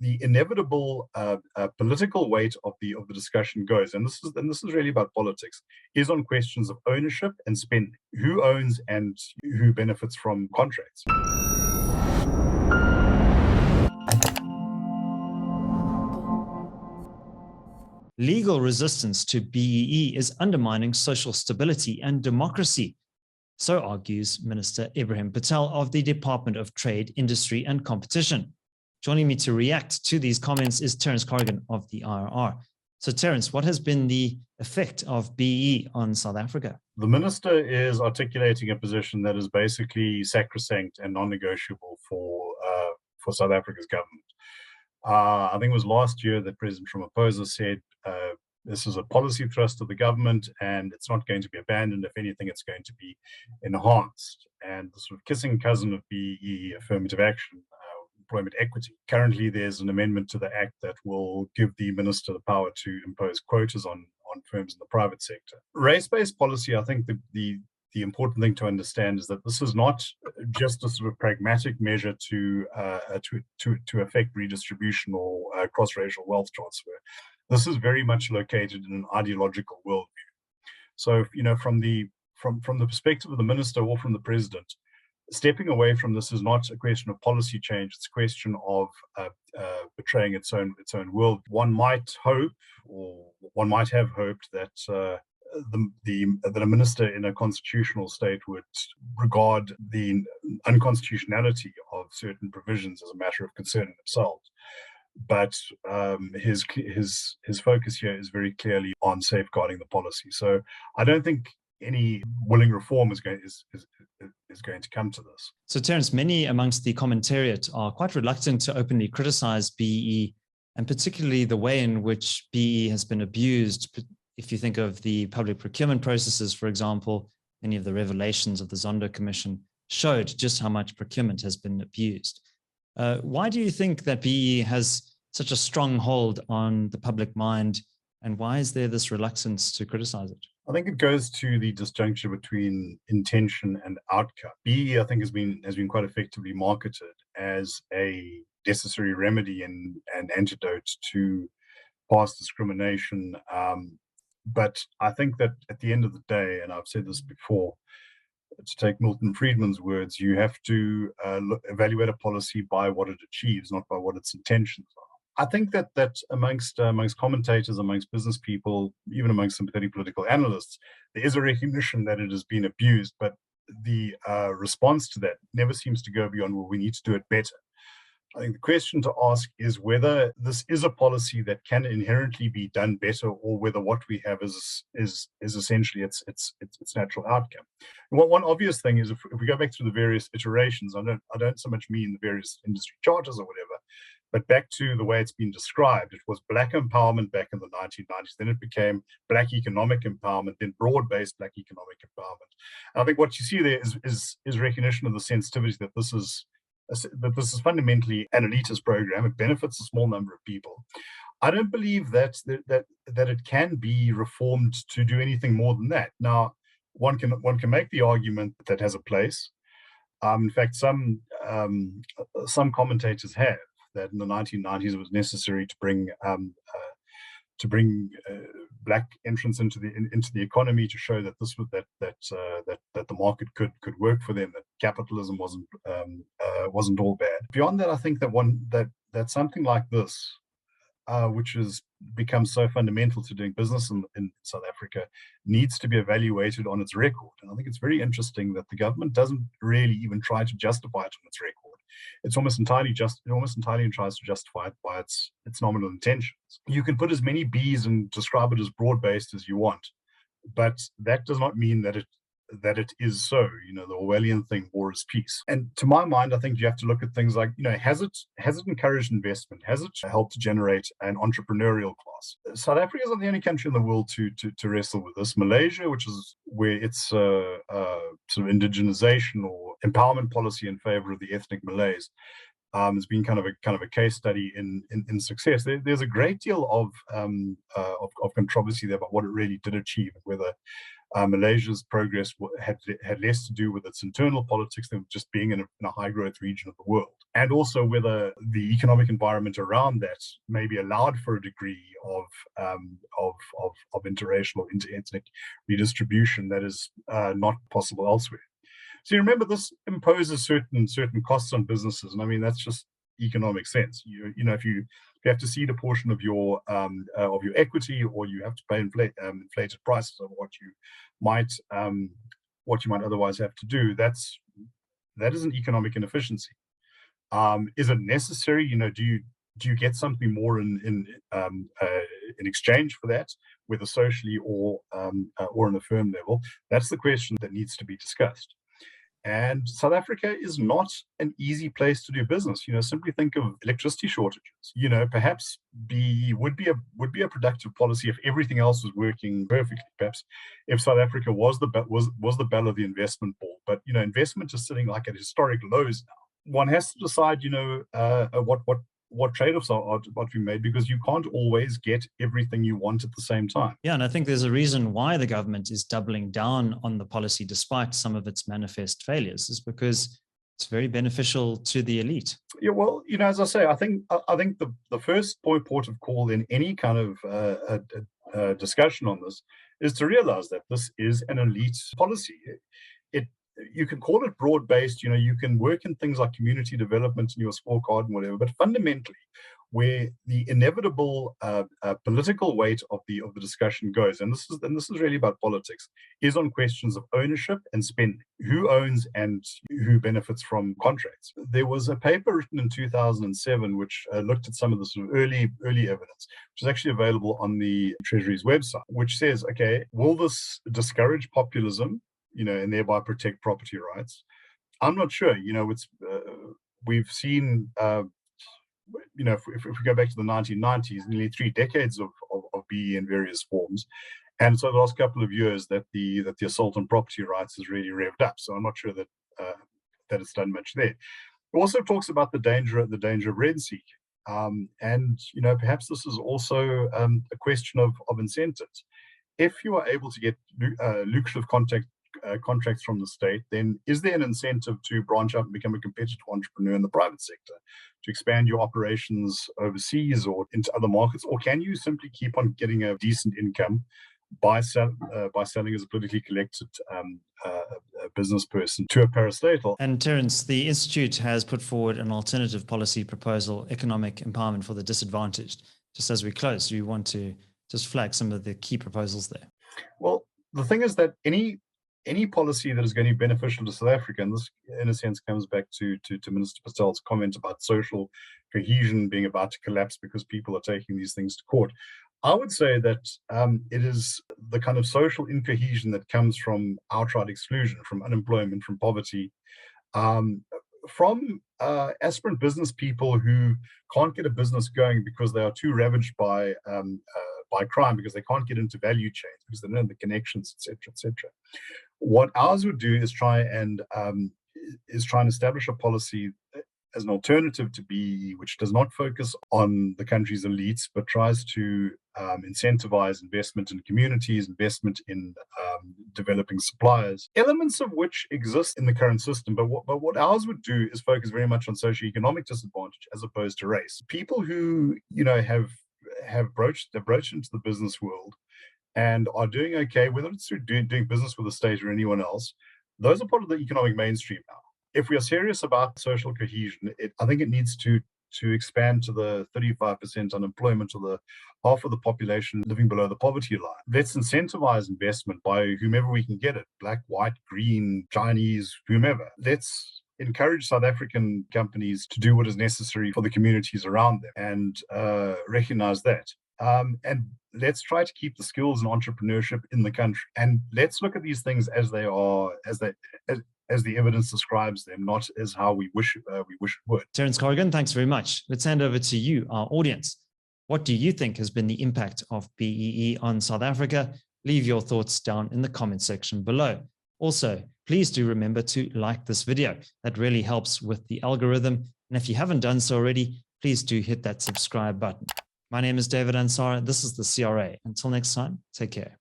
the inevitable political weight of the discussion goes, and this is really about politics, is on questions of ownership and spending. Who owns and who benefits from contracts? Legal resistance to BEE is undermining social stability and democracy, so argues Minister Ebrahim Patel of the Department of Trade, Industry and Competition. Joining me to react to these comments is Terence Corrigan of the IRR. So Terence, what has been the effect of BEE on South Africa? The minister is articulating a position that is basically sacrosanct and non-negotiable for South Africa's government. I think it was last year that President Ramaphosa said this is a policy thrust of the government and it's not going to be abandoned. If anything, it's going to be enhanced. And the sort of kissing cousin of BEE, affirmative action, employment equity. Currently, there's an amendment to the Act that will give the minister the power to impose quotas on firms in the private sector. Race-based policy, I think the important thing to understand is that this is not just a sort of pragmatic measure to affect redistribution or cross-racial wealth transfer. This is very much located in an ideological worldview. So, from the perspective of the minister or from the president, stepping away from this is not a question of policy change. It's a question of betraying its own world. One might hope, or one might have hoped, that that a minister in a constitutional state would regard the unconstitutionality of certain provisions as a matter of concern in themselves. But his focus here is very clearly on safeguarding the policy. So I don't think any willing reform is going to come to this. So Terence, many amongst the commentariat are quite reluctant to openly criticize BEE, and particularly the way in which BEE has been abused. If you think of the public procurement processes, for example, many of the revelations of the Zondo Commission showed just how much procurement has been abused. Why do you think that BEE has such a strong hold on the public mind, and why is there this reluctance to criticize it? I think it goes to the disjuncture between intention and outcome. BEE, I think, has been quite effectively marketed as a necessary remedy and antidote to past discrimination. But I think that at the end of the day, and I've said this before, to take Milton Friedman's words, you have to evaluate a policy by what it achieves, not by what its intentions are. I think that amongst commentators, amongst business people, even amongst sympathetic political analysts, there is a recognition that it has been abused, but the response to that never seems to go beyond, well, we need to do it better. I think the question to ask is whether this is a policy that can inherently be done better, or whether what we have is essentially its natural outcome. And one obvious thing is, if we go back to the various iterations, I don't so much mean the various industry charters or whatever, but back to the way it's been described. It was black empowerment back in the 1990s, then it became black economic empowerment, then broad-based black economic empowerment. And I think what you see there is recognition of the sensitivity that this is fundamentally an elitist program. It benefits a small number of people. I don't believe that it can be reformed to do anything more than that. Now, one can make the argument that has a place. In fact, some commentators have, that in the 1990s it was necessary to bring black entrants into the economy, to show that the market could work for them, that capitalism wasn't all bad. Beyond that, I think that something like this, which has become so fundamental to doing business in South Africa, needs to be evaluated on its record. And I think it's very interesting that the government doesn't really even try to justify it on its record. It almost entirely tries to justify it by its nominal intentions. You can put as many B's and describe it as broad-based as you want, but that does not mean that it is so. The Orwellian thing, war is peace. And to my mind, I think you have to look at things like, has it encouraged investment? Has it helped to generate an entrepreneurial class? South Africa is not the only country in the world to wrestle with this. Malaysia, which is where its sort of indigenization or empowerment policy in favor of the ethnic Malays has been kind of a case study in success. There's a great deal of controversy there about what it really did achieve, and whether Malaysia's progress had less to do with its internal politics than just being in a high growth region of the world. and also whether the economic environment around that maybe allowed for a degree of interracial or interethnic redistribution that is not possible elsewhere. So you remember, this imposes certain costs on businesses, and I mean that's just economic sense. If you have to cede a portion of your equity, or you have to pay inflated prices of what you might otherwise have to do, that is an economic inefficiency. Is it necessary? Do you get something more in exchange for that, whether socially or on a firm level? That's the question that needs to be discussed. And South Africa is not an easy place to do business. Simply think of electricity shortages. Perhaps would be a productive policy if everything else was working perfectly. Perhaps if South Africa was the belle of the investment ball. But investment is sitting like at historic lows now. One has to decide, what trade-offs are to be made, because you can't always get everything you want at the same time. Yeah, and I think there's a reason why the government is doubling down on the policy despite some of its manifest failures, is because it's very beneficial to the elite. Yeah, well, as I say, I think the first port of call in any kind of discussion on this is to realize that this is an elite policy. You can call it broad-based, you can work in things like community development in your scorecard and whatever, but fundamentally, where the inevitable political weight of the discussion goes, and this is really about politics, is on questions of ownership and spending. Who owns and who benefits from contracts? There was a paper written in 2007 which looked at some of the sort of early evidence, which is actually available on the Treasury's website, which says, okay, will this discourage populism, and thereby protect property rights? I'm not sure. We've seen, if we go back to the 1990s, nearly 3 decades of BE in various forms, and so the last couple of years that the assault on property rights has really revved up. So I'm not sure that it's done much there. It also talks about the danger of rent seeking, and perhaps this is also a question of incentives. If you are able to get lucrative contracts from the state, then is there an incentive to branch out and become a competitive entrepreneur in the private sector, to expand your operations overseas or into other markets? Or can you simply keep on getting a decent income by selling as a politically connected business person to a parastatal? And Terence, the Institute has put forward an alternative policy proposal, economic empowerment for the disadvantaged. Just as we close, do you want to just flag some of the key proposals there? Well, the thing is that any policy that is going to be beneficial to South Africa, and this in a sense comes back to Minister Patel's comment about social cohesion being about to collapse because people are taking these things to court. I would say that it is the kind of social incohesion that comes from outright exclusion, from unemployment, from poverty, from aspirant business people who can't get a business going because they are too ravaged by crime, because they can't get into value chains, because they don't have the connections, etc., etc. What ours would do is try and establish a policy as an alternative to BE, which does not focus on the country's elites, but tries to incentivize investment in communities, investment in developing suppliers, elements of which exist in the current system. But what ours would do is focus very much on socioeconomic disadvantage as opposed to race. People who have broached into the business world and are doing okay, whether it's through doing business with the state or anyone else, those are part of the economic mainstream now. If we are serious about social cohesion, I think it needs to expand to the 35% unemployment, or the half of the population living below the poverty line. Let's incentivize investment by whomever we can get it, black, white, green, Chinese, whomever. Let's encourage South African companies to do what is necessary for the communities around them and recognize that. And let's try to keep the skills and entrepreneurship in the country. And let's look at these things as they are, as the evidence describes them, not as how we wish it would. Terence Corrigan, thanks very much. Let's hand over to you, our audience. What do you think has been the impact of BEE on South Africa? Leave your thoughts down in the comment section below. Also, please do remember to like this video. That really helps with the algorithm. And if you haven't done so already, please do hit that subscribe button. My name is David Ansara. This is the CRA. Until next time, take care.